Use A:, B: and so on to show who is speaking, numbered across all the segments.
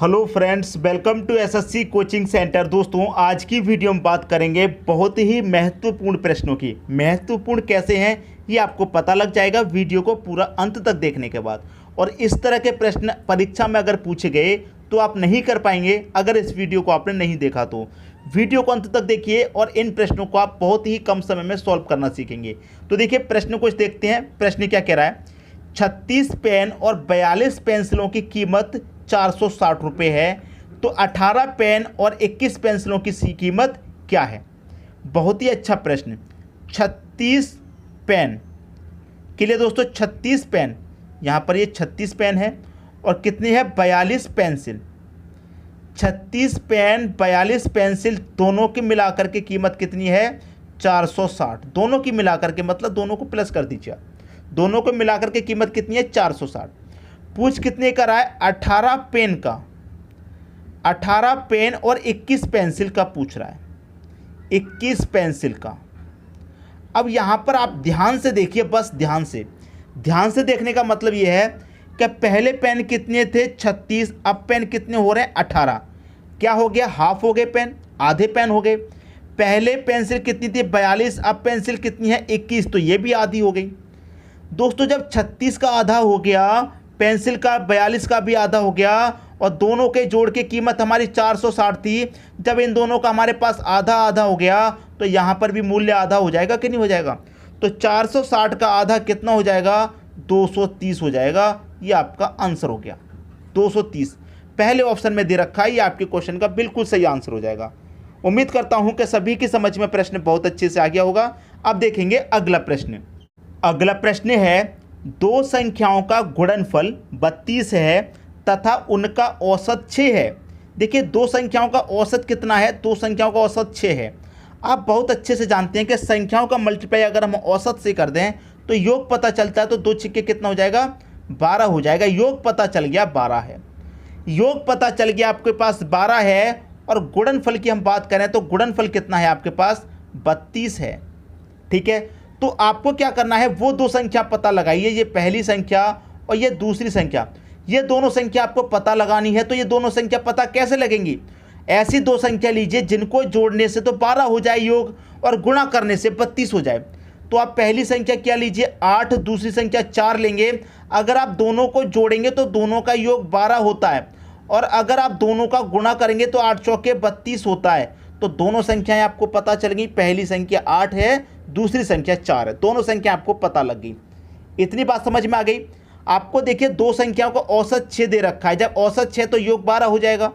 A: Hello friends, welcome to SSC coaching centre. दोस्तों, आज की वीडियो में बात करेंगे बहुत ही महत्वपूर्ण प्रश्नों की। महत्वपूर्ण कैसे हैं ये आपको पता लग जाएगा वीडियो को पूरा अंत तक देखने के बाद। और इस तरह के प्रश्न परीक्षा में अगर पूछे गए तो आप नहीं कर पाएंगे अगर इस वीडियो को आपने नहीं देखा तो। वीडियो को अंत तक देखिए और इन प्रश्नों को आप बहुत ही कम समय में सॉल्व करना सीखेंगे। तो देखिए, प्रश्न को देखते हैं। प्रश्न क्या कह रहा है? 36 पेन और 42 पेंसिलों की कीमत 460 रुपये है, तो 18 पेन और 21 पेंसिलों की कीमत क्या है? बहुत ही अच्छा प्रश्न। 36 पेन के लिए दोस्तों 36 पेन, यहाँ पर ये 36 पेन है और कितनी है? 42 पेंसिल। 36 पेन 42 पेंसिल दोनों की मिलाकर के कीमत कितनी है? 460। दोनों की मिलाकर के मतलब दोनों को प्लस कर दीजिए। दोनों को मिलाकर के कीमत कितनी है? 460। पूछ कितने का रहा है? 18 पेन का, 18 पेन और 21 पेंसिल का पूछ रहा है। 21 पेंसिल का। अब यहाँ पर आप ध्यान से देखिए, बस ध्यान से देखने का मतलब ये है कि पहले पेन कितने थे? 36। अब पेन कितने हो रहे हैं? 18। क्या हो गया? हाफ हो गए पेन, आधे पेन हो गए। पहले पेंसिल कितनी थी? 42। अब पेंसिल कितनी है? 21, तो ये भी आधी हो गई। दोस्तों, जब 36 का आधा हो गया, पेंसिल का 42 का भी आधा हो गया और दोनों के जोड़ के कीमत हमारी 460 थी। जब इन दोनों का हमारे पास आधा आधा हो गया तो यहाँ पर भी मूल्य आधा हो जाएगा कि नहीं हो जाएगा? तो 460 का आधा कितना हो जाएगा? 230 हो जाएगा। ये आपका आंसर हो गया 230। पहले ऑप्शन में दे रखा है, ये आपके क्वेश्चन का बिल्कुल सही आंसर हो जाएगा। उम्मीद करता हूँ कि सभी की समझ में प्रश्न बहुत अच्छे से आ गया होगा। अब देखेंगे अगला प्रश्न। अगला प्रश्न है, दो संख्याओं का गुणनफल 32 है तथा उनका औसत 6 है। देखिए, दो संख्याओं का औसत कितना है? दो संख्याओं का औसत 6 है। आप बहुत अच्छे से जानते हैं कि संख्याओं का मल्टीप्लाई अगर हम औसत से कर दें तो योग पता चलता है, तो 2 छिक्के कितना हो जाएगा? 12 हो जाएगा। योग पता चल गया 12 है। योग पता चल गया आपके पास 12 है। और गुणनफल की हम बात करें तो गुणनफल कितना है आपके पास? 32 है। ठीक है, तो आपको क्या करना है? वो दो संख्या पता लगाइए, ये पहली संख्या और ये दूसरी संख्या। ये दोनों संख्या आपको पता लगानी है। तो ये दोनों संख्या पता कैसे लगेंगी? ऐसी दो संख्या लीजिए जिनको जोड़ने से तो 12 हो जाए योग और गुणा करने से 32 हो जाए। तो आप पहली संख्या क्या लीजिए? 8, दूसरी संख्या 4 लेंगे। अगर आप दोनों को जोड़ेंगे तो दोनों का योग 12 होता है और अगर आप दोनों का गुणा करेंगे तो 8 चौके 32 होता है। तो दोनों संख्याएं आपको पता चल गई। पहली संख्या 8 है, दूसरी संख्या 4 है। दोनों संख्या आपको पता लग गई। इतनी बात समझ में आ गई आपको? देखिए, दो संख्याओं का औसत 6 दे रखा है। जब औसत 6 तो योग 12 हो जाएगा।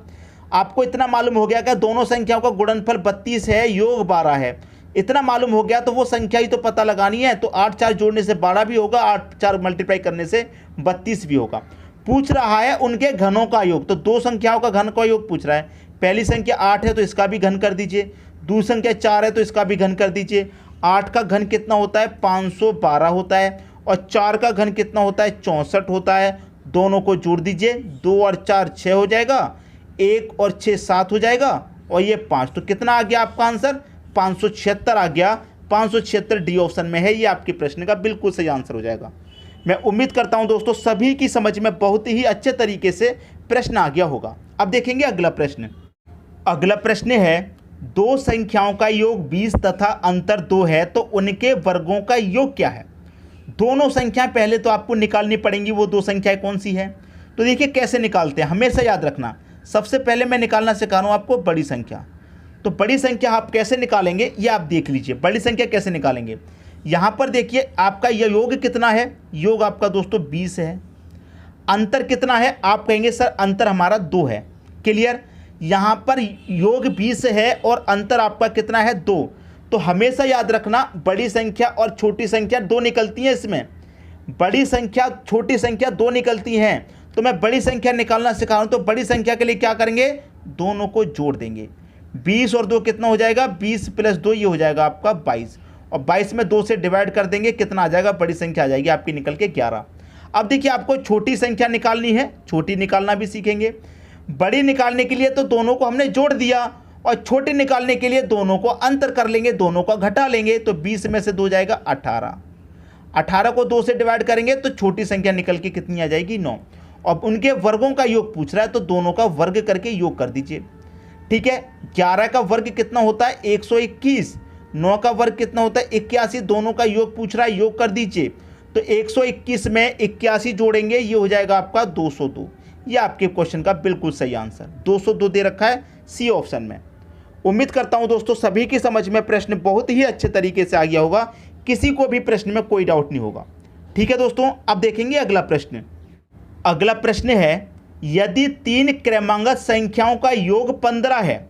A: आपको इतना मालूम हो गया कि दोनों संख्याओं का गुणनफल 32 है, योग 12 है। इतना मालूम हो गया तो वो संख्या ही तो पता लगानी है। तो 8 4 जोड़ने से 12 भी होगा, 8 4 मल्टीप्लाई करने से 32 भी होगा। पूछ रहा है उनके घनों का योग, तो दो संख्याओं का घन का योग पूछ रहा है। पहली संख्या 8 है तो इसका भी घन कर दीजिए। दूसरी संख्या 4 है तो इसका भी घन कर दीजिए। 8 का घन कितना होता है? 512 होता है। और 4 का घन कितना होता है? 64 होता है। दोनों को जोड़ दीजिए। 2 और 4 6 हो जाएगा, 1 और 6 7 हो जाएगा और ये 5। तो कितना आ गया आपका आंसर? 576 आ गया। 576 डी ऑप्शन में है। ये आपके प्रश्न का बिल्कुल सही आंसर हो जाएगा। मैं उम्मीद करता हूं दोस्तों सभी की समझ में बहुत ही अच्छे तरीके से प्रश्न आ गया होगा। अब देखेंगे अगला प्रश्न। अगला प्रश्न है, दो संख्याओं का योग 20 तथा अंतर 2 है, तो उनके वर्गों का योग क्या है? दोनों संख्याएं पहले तो आपको निकालनी पड़ेंगी। वो दो संख्याएं कौन सी है? तो देखिए कैसे निकालते हैं, हमेशा याद रखना। सबसे पहले मैं निकालना सिखा रहा हूं आपको बड़ी संख्या। तो बड़ी संख्या आप कैसे निकालेंगे ये आप देख लीजिए। बड़ी संख्या कैसे निकालेंगे? यहाँ पर देखिए, आपका यह योग कितना है? योग आपका दोस्तों 20 है। अंतर कितना है? आप कहेंगे सर अंतर हमारा 2 है। क्लियर? यहाँ पर योग 20 है और अंतर आपका कितना है? 2। तो हमेशा याद रखना, बड़ी संख्या और छोटी संख्या 2 निकलती हैं। इसमें बड़ी संख्या छोटी संख्या 2 निकलती हैं। तो मैं बड़ी संख्या निकालना सिखा रहा हूँ। तो बड़ी संख्या के लिए क्या करेंगे? दोनों को जोड़ देंगे। 20 और 2 कितना हो जाएगा? 20 + 2 ये हो जाएगा आपका 22। और 22 में 2 से डिवाइड कर देंगे, कितना आ जाएगा? बड़ी संख्या आ जाएगी आपकी निकल के 11। अब देखिए, आपको छोटी संख्या निकालनी है। छोटी निकालना भी सीखेंगे। बड़ी निकालने के लिए तो दोनों को हमने जोड़ दिया और छोटी निकालने के लिए दोनों को अंतर कर लेंगे, दोनों को घटा लेंगे। तो 20 में से 2 जाएगा 18। 18 को 2 से डिवाइड करेंगे तो छोटी संख्या निकल के कितनी आ जाएगी? 9। और उनके वर्गों का योग पूछ रहा है, तो दोनों का वर्ग करके योग कर दीजिए। ठीक है, 11 का वर्ग कितना होता है 121, 9 का वर्ग कितना होता है 81, दोनों का योग पूछ रहा है, योग कर दीजिए। तो 121 में 81 जोड़ेंगे, ये हो जाएगा आपका 202। ये आपके क्वेश्चन का बिल्कुल सही आंसर 202 दे रखा है सी ऑप्शन में। उम्मीद करता हूं दोस्तों सभी की समझ में प्रश्न बहुत ही अच्छे तरीके से आ गया होगा, किसी को भी प्रश्न में कोई डाउट नहीं होगा। ठीक है दोस्तों, अब देखेंगे अगला प्रश्न। अगला प्रश्न है, यदि 3 क्रमांगत संख्याओं का योग 15 है।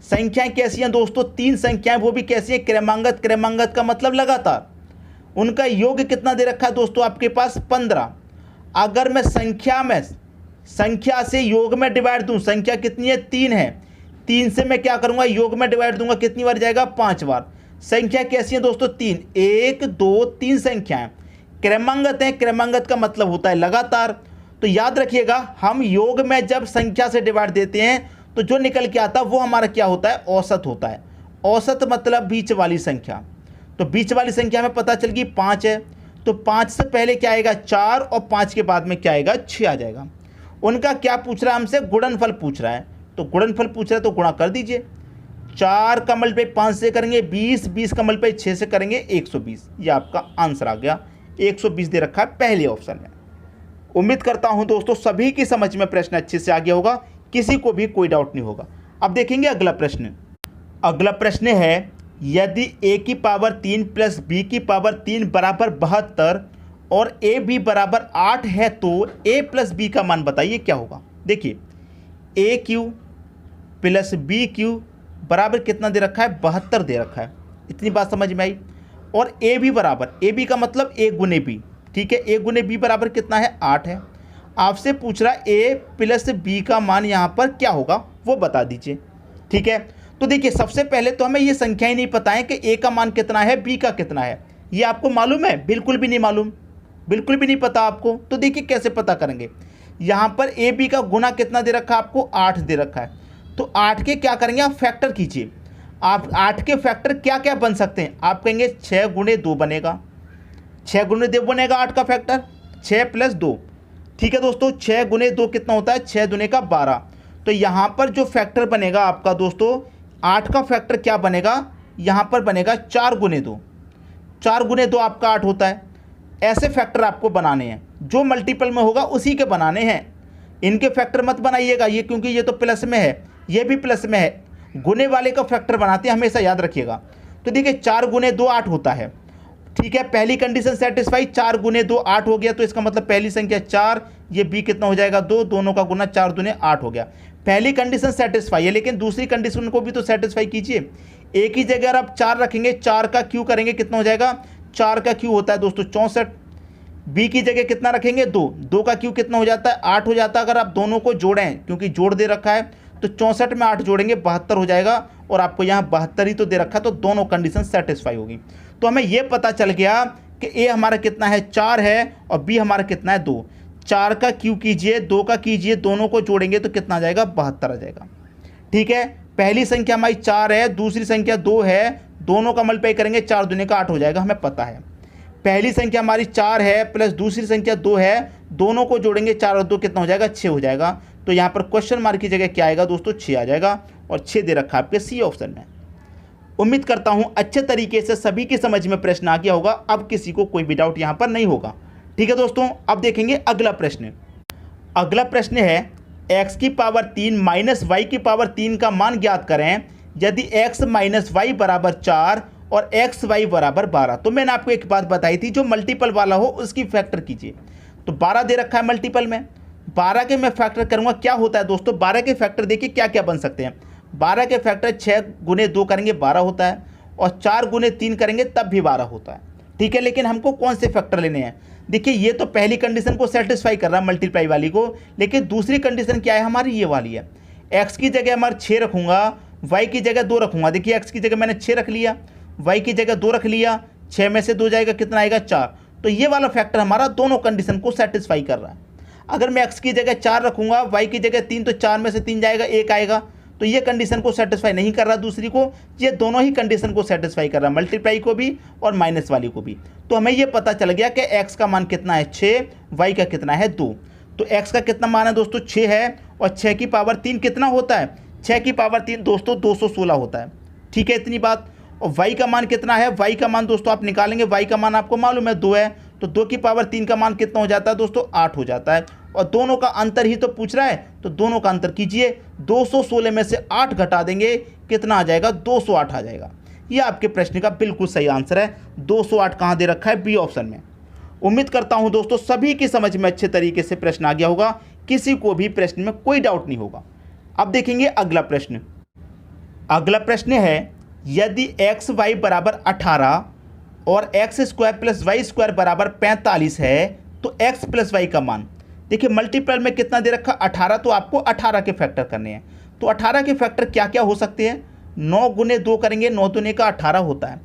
A: संख्याएं कैसी हैं दोस्तों, 3 संख्याएं, वो भी कैसी हैं क्रमांगत। क्रमांगत का मतलब लगातार। उनका योग कितना दे रखा है दोस्तों आपके पास 15। अगर मैं संख्या से योग में डिवाइड दूं, संख्या कितनी है 3 है, 3 से मैं क्या करूंगा योग में डिवाइड दूंगा, कितनी बार जाएगा 5 बार। संख्या कैसी है दोस्तों 3, 1 2 3 संख्याएं क्रमांगत हैं। क्रमांगत का मतलब होता है लगातार। तो याद रखिएगा, हम योग में जब संख्या से डिवाइड देते हैं तो जो निकल के आता है वो हमारा क्या होता है, औसत होता है। औसत मतलब बीच वाली संख्या। तो बीच वाली संख्या में पता चल गई 5 है, तो 5 से पहले क्या आएगा 4 और 5 के बाद में क्या आएगा 6 आ जाएगा। उनका क्या पूछ रहा है हमसे, गुणनफल पूछ रहा है। तो गुणनफल पूछ रहा है तो गुणा कर दीजिए। 4 का मल्टीप्लाई 5 से करेंगे 20, 20 का मल्टीप्लाई 6 से करेंगे 120। ये आपका आंसर आ गया, 120 दे रखा है पहले ऑप्शन में। उम्मीद करता हूं दोस्तों सभी की समझ में प्रश्न अच्छे से आ गया होगा, किसी को भी कोई डाउट नहीं होगा। अब देखेंगे अगला प्रश्न। अगला प्रश्न है, यदि a की पावर 3 प्लस b की पावर 3 बराबर 72 और a b बराबर 8 है तो a प्लस b का मान बताइए क्या होगा। देखिए a Q plus b Q बराबर कितना दे रखा है 72 दे रखा है, इतनी बात समझ में आई। और a b बराबर, a b का मतलब a गुने b, ठीक है, a गुने b बराबर कितना है 8 है। आपसे पूछ रहा है a प्लस b का मान यहाँ पर क्या होगा वो बता दीजिए। ठीक है, तो देखिए सबसे पहले तो हमें ये संख्याएं नहीं पता है कि a का मान कितना है b का कितना है। ये आपको मालूम है, बिल्कुल भी नहीं मालूम, बिल्कुल भी नहीं पता आपको। तो देखिए कैसे पता करेंगे, यहाँ पर a b का गुना कितना दे रखा है आपको 8 दे रखा है। तो 8 के क्या करेंगे आप फैक्टर कीजिए। आप 8 के फैक्टर क्या क्या बन सकते हैं, आप कहेंगे 6 गुणे 2 बनेगा, 6 गुणे 2 बनेगा 8 का फैक्टर, 6 प्लस 2। ठीक है दोस्तों, 6 गुणे 2 कितना होता है 6 दुने का 12। तो यहाँ पर जो फैक्टर बनेगा आपका दोस्तों 8 का फैक्टर क्या बनेगा, यहाँ पर बनेगा 4 गुने 2। 4 गुने 2 आपका 8 होता है। ऐसे फैक्टर आपको बनाने हैं, जो मल्टीपल में होगा उसी के बनाने हैं। इनके फैक्टर मत बनाइएगा ये, क्योंकि ये तो प्लस में है, ये भी प्लस में है। गुने वाले का फैक्टर बनाते हैं, हमेशा याद रखिएगा। तो देखिए 4 गुने 2 8 होता है। ठीक है, पहली कंडीशन सेटिस्फाई, 4 गुने 2 8 हो गया। तो इसका मतलब पहली संख्या 4, ये b कितना हो जाएगा 2, दोनों का गुना 4 दुने 8 हो गया। पहली कंडीशन सेटिस्फाई है, लेकिन दूसरी कंडीशन को भी तो सेटिस्फाई कीजिए। एक ही जगह आप 4 रखेंगे, 4 का क्यू करेंगे कितना हो जाएगा, 4 का क्यू होता है दोस्तों 64। बी की जगह कितना रखेंगे 2, 2 का क्यू कितना हो जाता है 8 हो जाता है। अगर आप दोनों को जोड़ें, क्योंकि जोड़ दे रखा है, तो 64 में 8 जोड़ेंगे 72 हो जाएगा। और आपको यहाँ 72 ही तो दे रखा है, तो दोनों कंडीशन सेटिस्फाई होगी। तो हमें यह पता चल गया कि ए हमारा कितना है 4 है और बी हमारा कितना है 2। 4 का क्यू कीजिए, 2 का कीजिए, दोनों को जोड़ेंगे तो कितना आ जाएगा 72 आ जाएगा। ठीक है, पहली संख्या हमारी 4 है, दूसरी संख्या 2 है, दोनों का मल्टीप्लाई करेंगे 4 दुने का 8 हो जाएगा, हमें पता है। पहली संख्या हमारी 4 है प्लस दूसरी संख्या 2 है, दोनों को जोड़ेंगे 4 और 2 कितना हो जाएगा 6 हो जाएगा। तो यहाँ पर क्वेश्चन मार्क की जगह क्या आएगा दोस्तों 6 आ जाएगा, और 6 दे रखा है आपके सी ऑप्शन में। उम्मीद करता हूं अच्छे तरीके से सभी की समझ में प्रश्न आ गया होगा, अब किसी को कोई भी डाउट यहां पर नहीं होगा। ठीक है दोस्तों, अब देखेंगे अगला प्रश्न। अगला प्रश्न है x की पावर 3 माइनस वाई की पावर 3 का मान ज्ञात करें यदि x माइनस वाई बराबर 4 और एक्स वाई बराबर 12। तो मैंने आपको एक बात बताई थी, जो मल्टीपल वाला हो उसकी फैक्टर कीजिए। तो 12 दे रखा है मल्टीपल में, 12 के मैं फैक्टर करूंगा, क्या होता है दोस्तों 12 के फैक्टर देखिए क्या क्या बन सकते हैं। 12 के फैक्टर 6 गुने 2 करेंगे 12 होता है, और 4 गुने 3 करेंगे तब भी 12 होता है। ठीक है, लेकिन हमको कौन से फैक्टर लेने हैं। देखिए ये तो पहली कंडीशन को सेटिस्फाई कर रहा है मल्टीप्लाई वाली को, लेकिन दूसरी कंडीशन क्या है हमारी, ये वाली है। एक्स की जगह हमारा 6 रखूँगा, वाई की जगह 2 रखूँगा। देखिए एक्स की जगह मैंने 6 रख लिया, वाई की जगह 2 रख लिया, 6 में से 2 जाएगा कितना आएगा 4। तो ये वाला फैक्टर हमारा दोनों कंडीशन को सेटिस्फाई कर रहा है। अगर मैं एक्स की जगह 4 रखूँगा, वाई की जगह 3, तो 4 में से 3 जाएगा 1 आएगा। तो ये कंडीशन को सेटिस्फाई नहीं कर रहा दूसरी को, ये दोनों ही कंडीशन को सेटिस्फाई कर रहा है, मल्टीप्लाई को भी और माइनस वाली को भी। तो हमें ये पता चल गया कि x का मान कितना है 6, y का कितना है 2। तो x का कितना मान है दोस्तों 6 है, और 6 की पावर 3 कितना होता है, 6 की पावर 3 दोस्तों 216 होता है। ठीक है, इतनी बात। और y का मान कितना है, y का मान दोस्तों आप निकालेंगे, y का मान आपको मालूम है 2 है, तो 2 की पावर 3 का मान कितना हो जाता है दोस्तों 8 हो जाता है। और दोनों का अंतर ही तो पूछ रहा है, तो दोनों का अंतर कीजिए, 216 में से 8 घटा देंगे, कितना आ जाएगा 208 आ जाएगा। ये आपके प्रश्न का बिल्कुल सही आंसर है। 208 कहाँ दे रखा है, बी ऑप्शन में। उम्मीद करता हूं दोस्तों सभी की समझ में अच्छे तरीके से प्रश्न आ गया होगा, किसी को भी प्रश्न में कोई डाउट नहीं होगा। अब देखेंगे अगला प्रश्न। अगला प्रश्न है, यदि एक्स वाई बराबर 18 और x square plus y square बराबर 45 है, तो एक्स प्लस वाई का मान, देखिए मल्टीपल में कितना दे रखा 18, तो आपको 18 के फैक्टर करने हैं। तो 18 के फैक्टर क्या क्या हो सकते हैं, 9 गुने 2 करेंगे, 9 दूने का 18 होता है।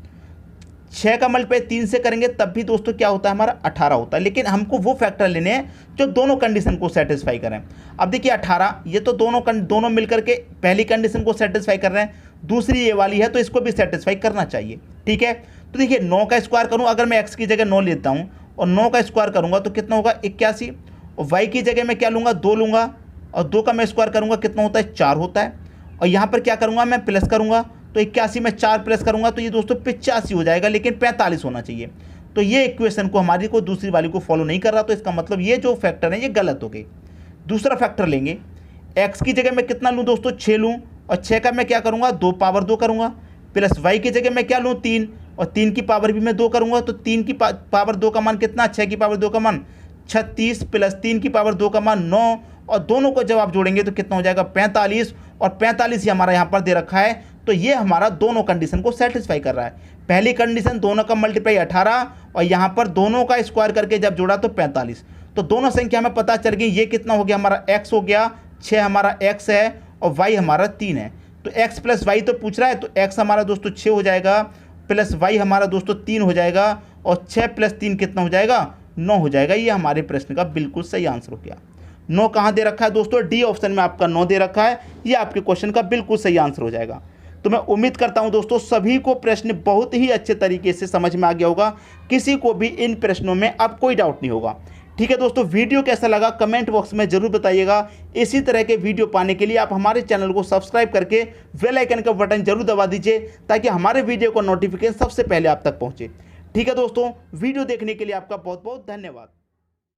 A: 6 का मल्टीप्लाई 3 से करेंगे तब भी दोस्तों क्या होता है, हमारा 18 होता है। लेकिन हमको वो फैक्टर लेने हैं जो दोनों कंडीशन को सेटिस्फाई करें। अब देखिए 18, ये तो दोनों मिलकर के पहली कंडीशन को सेटिस्फाई कर रहे हैं, दूसरी ये वाली है तो इसको भी सेटिस्फाई करना चाहिए। ठीक है, तो देखिए 9 का स्क्वायर करूँ, अगर मैं एक्स की जगह 9 लेता हूँ और 9 का स्क्वायर करूँगा तो कितना होगा 81, और वाई की जगह मैं क्या लूँगा 2 लूँगा, और 2 का मैं स्क्वायर करूँगा कितना होता है 4 होता है। और यहाँ पर क्या करूँगा मैं प्लस करूँगा, तो 81 में 4 प्लस करूंगा तो ये दोस्तों 85 हो जाएगा, लेकिन 45 होना चाहिए। तो ये इक्वेशन को हमारी को दूसरी वाली को फॉलो नहीं कर रहा, तो इसका मतलब ये जो फैक्टर है ये गलत हो गई। दूसरा फैक्टर लेंगे, x की जगह मैं कितना लूँ दोस्तों 6 लूँ, और 6 का मैं क्या करूँगा 2 पावर 2 करूँगा, प्लस y की जगह मैं क्या लूँ 3, और 3 की पावर भी मैं 2 करूँगा। तो 3 की पावर 2 का मान कितना, 6 की पावर 2 का मान 36, प्लस 3 की पावर 2 का मान 9, और दोनों को जब आप जोड़ेंगे तो कितना हो जाएगा 45, और 45 ही हमारा यहाँ पर दे रखा है। तो ये हमारा दोनों कंडीशन को सेटिस्फाई कर रहा है। पहली कंडीशन दोनों का मल्टीप्लाई 18, और यहाँ पर दोनों का स्क्वायर करके जब जोड़ा तो 45। तो दोनों संख्या हमें पता चल गई, ये कितना हो गया हमारा x हो गया, 6 हमारा x है और y हमारा 3 है। तो x प्लस वाई तो पूछ रहा है, तो x हमारा दोस्तों 6 हो जाएगा, प्लस y हमारा दोस्तों 3 हो जाएगा, और 6 प्लस 3 कितना हो जाएगा 9 हो जाएगा। ये हमारे प्रश्न का बिल्कुल सही आंसर हो गया। 9 कहाँ दे रखा है दोस्तों, डी ऑप्शन में आपका 9 दे रखा है। ये आपके क्वेश्चन का बिल्कुल सही आंसर हो जाएगा। तो मैं उम्मीद करता हूं दोस्तों सभी को प्रश्न बहुत ही अच्छे तरीके से समझ में आ गया होगा, किसी को भी इन प्रश्नों में अब कोई डाउट नहीं होगा। ठीक है दोस्तों, वीडियो कैसा लगा कमेंट बॉक्स में जरूर बताइएगा। इसी तरह के वीडियो पाने के लिए आप हमारे चैनल को सब्सक्राइब करके बेल आइकन का बटन जरूर दबा दीजिए, ताकि हमारे वीडियो का नोटिफिकेशन सबसे पहले आप तक पहुँचे। ठीक है दोस्तों, वीडियो देखने के लिए आपका बहुत बहुत धन्यवाद।